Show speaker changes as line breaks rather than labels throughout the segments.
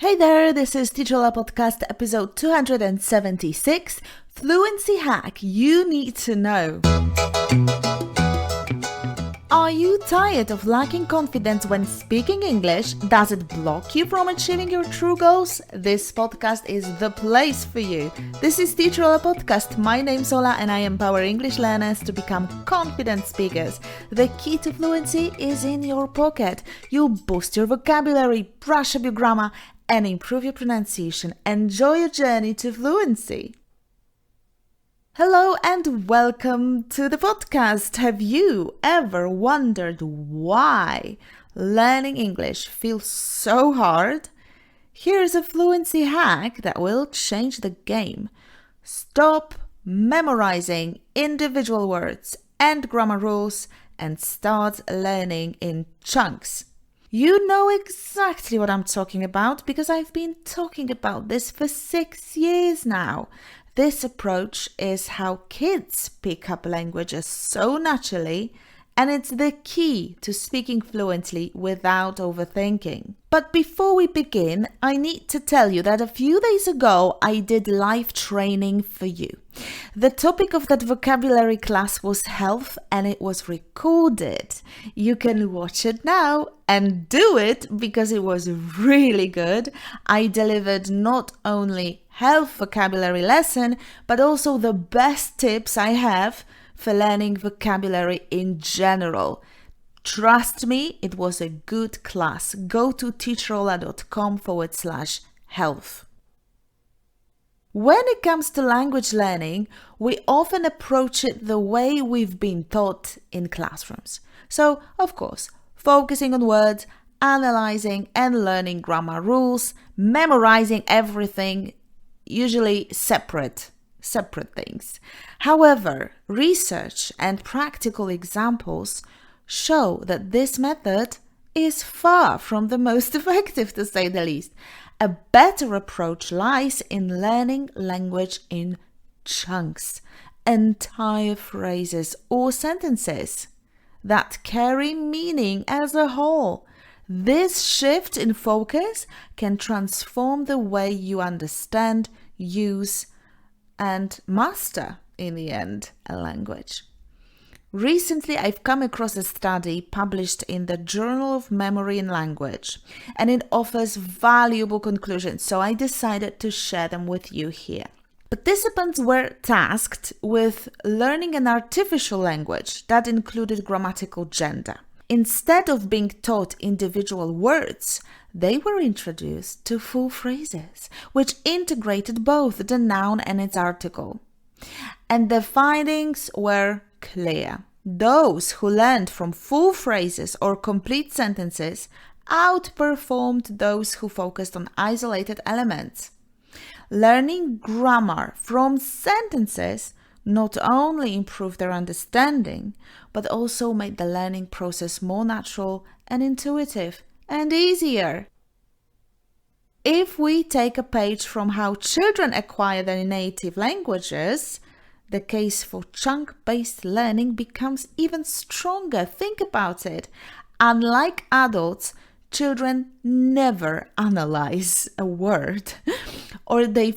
Hey there, this is Teacher Podcast episode 276, Fluency Hack You Need to Know. Are you tired of lacking confidence when speaking English? Does it block you from achieving your true goals? This podcast is the place for you. This is Teacher Podcast. My name's Ola and I empower English learners to become confident speakers. The key to fluency is in your pocket. You'll boost your vocabulary, brush up your grammar, and improve your pronunciation. Enjoy your journey to fluency. Hello and welcome to the podcast. Have you ever wondered why learning English feels so hard? Here's a fluency hack that will change the game. Stop memorizing individual words and grammar rules and start learning in chunks. You know exactly what I'm talking about because I've been talking about this for 6 years now. This approach is how kids pick up languages so naturally, and it's the key to speaking fluently without overthinking. But before we begin, I need to tell you that a few days ago I did live training for you. The topic of that vocabulary class was health and it was recorded. You can watch it now and do it because it was really good. I delivered not only health vocabulary lesson, but also the best tips I have for learning vocabulary in general. Trust me, it was a good class. Go to teacherola.com/health. When it comes to language learning, we often approach it the way we've been taught in classrooms. So, of course, focusing on words, analyzing and learning grammar rules, memorizing everything, usually separate things. However, research and practical examples show that this method is far from the most effective, to say the least. A better approach lies in learning language in chunks, entire phrases or sentences that carry meaning as a whole. This shift in focus can transform the way you understand, use, and master, in the end, a language. Recently, I've come across a study published in the Journal of Memory and Language, and it offers valuable conclusions, so I decided to share them with you here. Participants were tasked with learning an artificial language that included grammatical gender. Instead of being taught individual words, they were introduced to full phrases, which integrated both the noun and its article. And the findings were clear. Those who learned from full phrases or complete sentences outperformed those who focused on isolated elements. Learning grammar from sentences not only improved their understanding, but also made the learning process more natural and intuitive and easier. If we take a page from how children acquire their native languages, the case for chunk-based learning becomes even stronger. Think about it. Unlike adults, children never analyze a word or they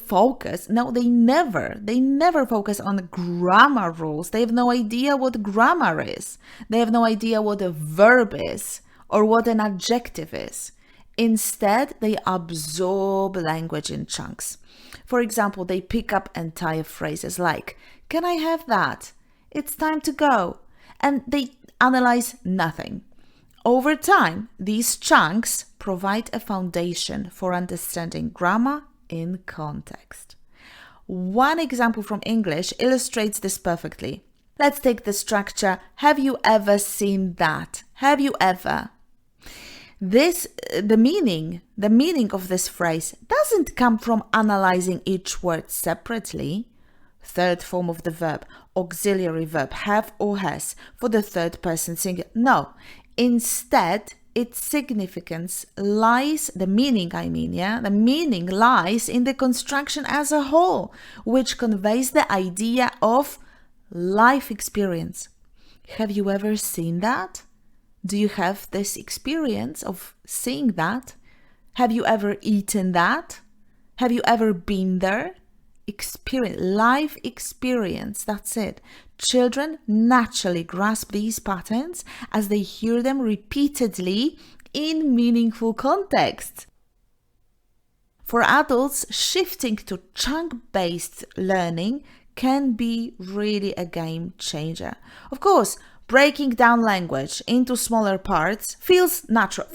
never focus on grammar rules. They have no idea what grammar is. They have no idea what a verb is or what an adjective is. Instead, they absorb language in chunks. For example, they pick up entire phrases like, "Can I have that? It's time to go." And they analyze nothing. Over time, these chunks provide a foundation for understanding grammar in context. One example from English illustrates this perfectly. Let's take the structure, "Have you ever seen that?" Have you ever? The meaning of this phrase doesn't come from analyzing each word separately. Third form of the verb, auxiliary verb, have or has, for the third person singular. No, instead, its significance lies, the meaning lies in the construction as a whole, which conveys the idea of life experience. Have you ever seen that? Do you have this experience of seeing that? Have you ever eaten that? Have you ever been there? Life experience, that's it. Children naturally grasp these patterns as they hear them repeatedly in meaningful contexts. For adults, shifting to chunk-based learning can be really a game changer. Of course, breaking down language into smaller parts feels natural.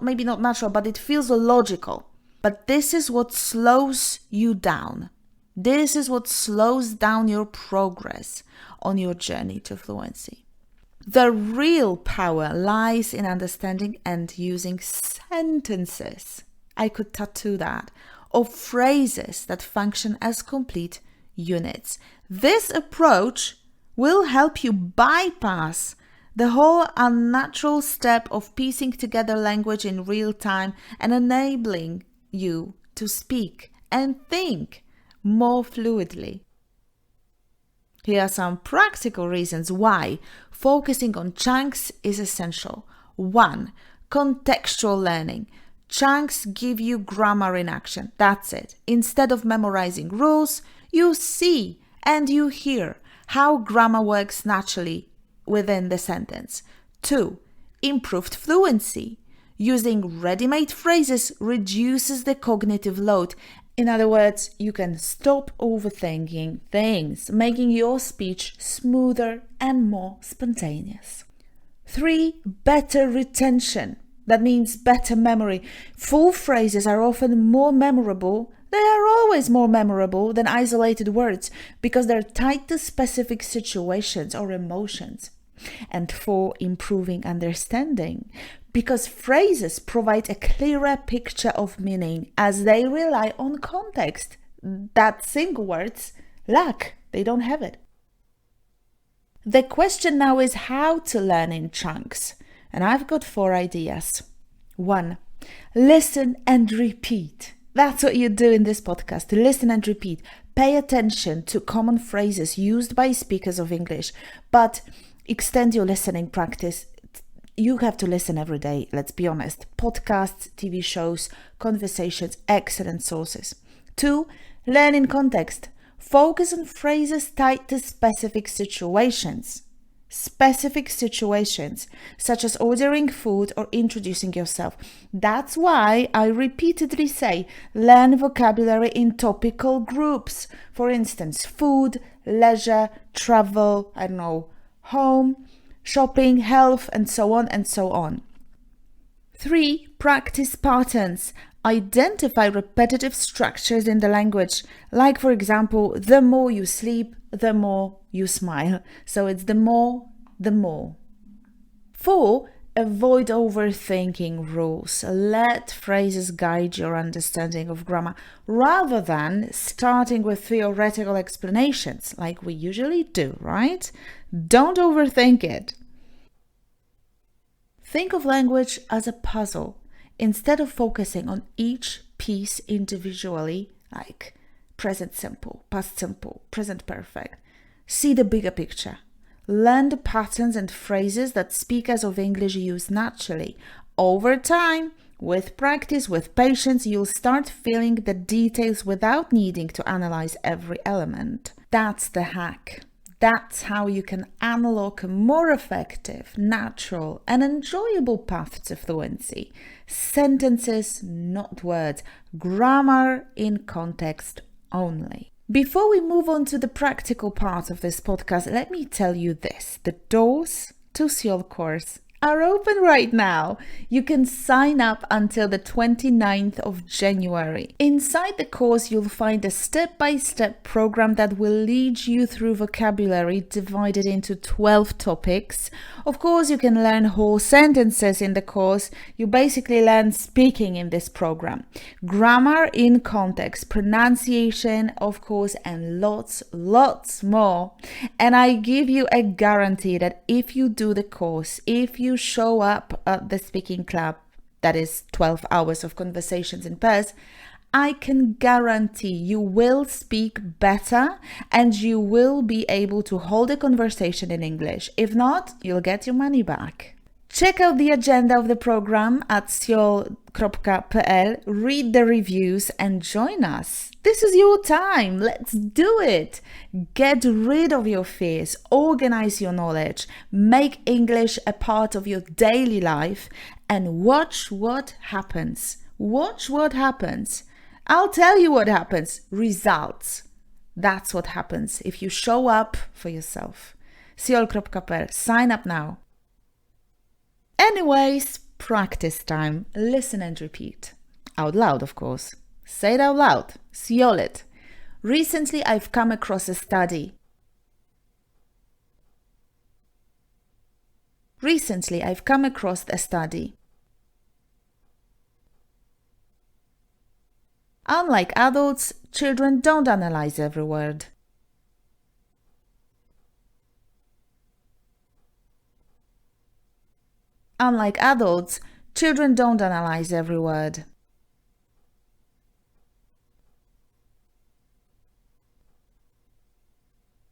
Maybe not natural, but it feels logical. But this is what slows you down. This is what slows down your progress on your journey to fluency. The real power lies in understanding and using sentences. I could tattoo that. Or phrases that function as complete units. This approach will help you bypass the whole unnatural step of piecing together language in real time and enabling you to speak and think more fluidly. Here are some practical reasons why focusing on chunks is essential. 1. Contextual learning. Chunks give you grammar in action. That's it. Instead of memorizing rules, you see and you hear how grammar works naturally within the sentence. 2. Improved fluency. Using ready-made phrases reduces the cognitive load. In other words, you can stop overthinking things, making your speech smoother and more spontaneous. 3. Better retention. That means better memory. Full phrases are often more memorable. They are always more memorable than isolated words because they're tied to specific situations or emotions. And 4. Improving understanding. Because phrases provide a clearer picture of meaning as they rely on context that single words lack. They don't have it. The question now is how to learn in chunks. And I've got 4 ideas. 1. Listen and repeat. That's what you do in this podcast. Listen and repeat. Pay attention to common phrases used by speakers of English, but extend your listening practice. You have to listen every day, let's be honest. Podcasts, TV shows, conversations, excellent sources. 2. Learn in context. Focus on phrases tied to specific situations. Specific situations, such as ordering food or introducing yourself. That's why I repeatedly say, learn vocabulary in topical groups. For instance, food, leisure, travel, home, shopping, health, and so on and so on. 3. Practice patterns. Identify repetitive structures in the language. Like, for example, the more you sleep, the more you smile. So it's the more. 4. Avoid overthinking rules. Let phrases guide your understanding of grammar rather than starting with theoretical explanations like we usually do, right? Don't overthink it. Think of language as a puzzle. Instead of focusing on each piece individually, like present simple, past simple, present perfect, see the bigger picture. Learn the patterns and phrases that speakers of English use naturally. Over time, with practice, with patience, you'll start feeling the details without needing to analyze every element. That's the hack. That's how you can unlock a more effective, natural, and enjoyable path to fluency. Sentences, not words. Grammar in context only. Before we move on to the practical part of this podcast, let me tell you this. The doors to Seoul course are open right now. You can sign up until the 29th of January. Inside the course, you'll find a step-by-step program that will lead you through vocabulary divided into 12 topics. Of course, you can learn whole sentences in the course. You basically learn speaking in this program. Grammar in context, pronunciation, of course, and lots more. And I give you a guarantee that if you do the course, if you show up at the speaking club, that is 12 hours of conversations in pairs, I can guarantee you will speak better and you will be able to hold a conversation in English. If not, you'll get your money back. Check out the agenda of the program at siol.pl, read the reviews and join us. This is your time. Let's do it. Get rid of your fears, organize your knowledge, make English a part of your daily life, and watch what happens. Watch what happens. I'll tell you what happens. Results. That's what happens if you show up for yourself. siol.pl. Sign up now. Anyways, practice time. Listen and repeat. Out loud, of course. Say it out loud. Siol it. Recently, I've come across a study. Recently, I've come across a study. Unlike adults, children don't analyze every word. Unlike adults, children don't analyze every word.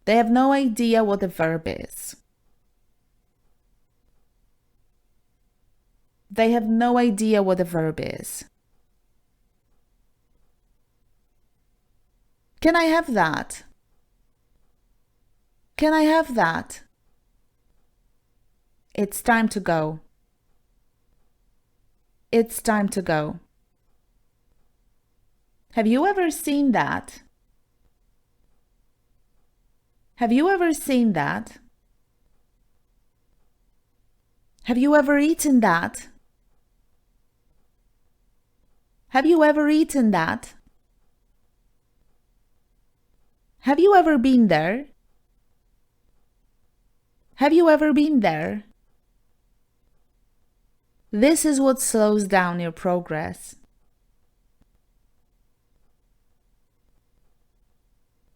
They have no idea what a verb is. They have no idea what a verb is. Can I have that? Can I have that? It's time to go. It's time to go. Have you ever seen that? Have you ever seen that? Have you ever eaten that? Have you ever eaten that? Have you ever been there? Have you ever been there? This is what slows down your progress.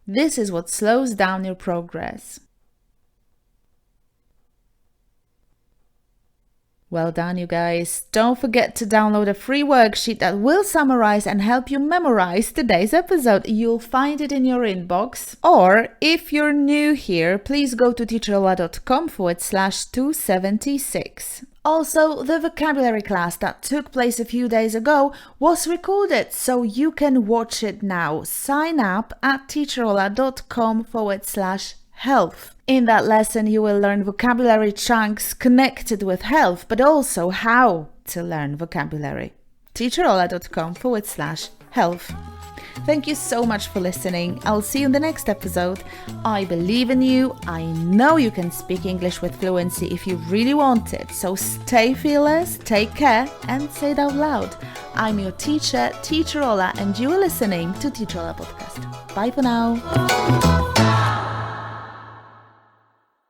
This is what slows down your progress. Well done, you guys. Don't forget to download a free worksheet that will summarize and help you memorize today's episode. You'll find it in your inbox. Or if you're new here, please go to teacherola.com/276. Also, the vocabulary class that took place a few days ago was recorded, so you can watch it now. Sign up at teacherola.com/health. In that lesson, you will learn vocabulary chunks connected with health, but also how to learn vocabulary. teacherola.com/health. Thank you so much for listening. I'll see you in the next episode. I believe in you. I know you can speak English with fluency if you really want it. So stay fearless, take care, and say it out loud. I'm your teacher, Teacher Ola, and you are listening to Teacher Ola Podcast. Bye for now.